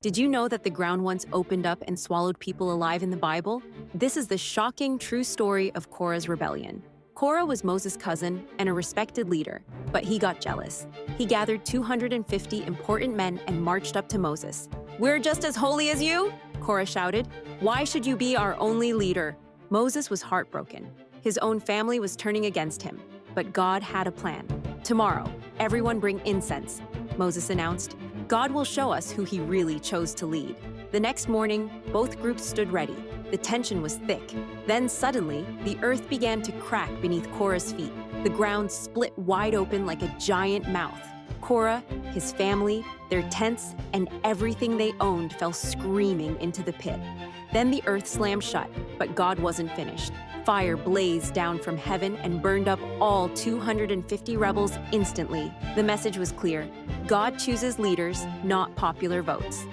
Did you know that the ground once opened up and swallowed people alive in the Bible? This is the shocking true story of Korah's rebellion. Korah was Moses' cousin and a respected leader, but he got jealous. He gathered 250 important men and marched up to Moses. "We're just as holy as you?" Korah shouted. "Why should you be our only leader?" Moses was heartbroken. His own family was turning against him, but God had a plan. "Tomorrow, everyone bring incense," Moses announced. God will show us who he really chose to lead. The next morning, both groups stood ready. The tension was thick. Then suddenly, the earth began to crack beneath Korah's feet. The ground split wide open like a giant mouth. Korah, his family, their tents, and everything they owned fell screaming into the pit. Then the earth slammed shut, but God wasn't finished. Fire blazed down from heaven and burned up all 250 rebels instantly. The message was clear: God chooses leaders, not popular votes.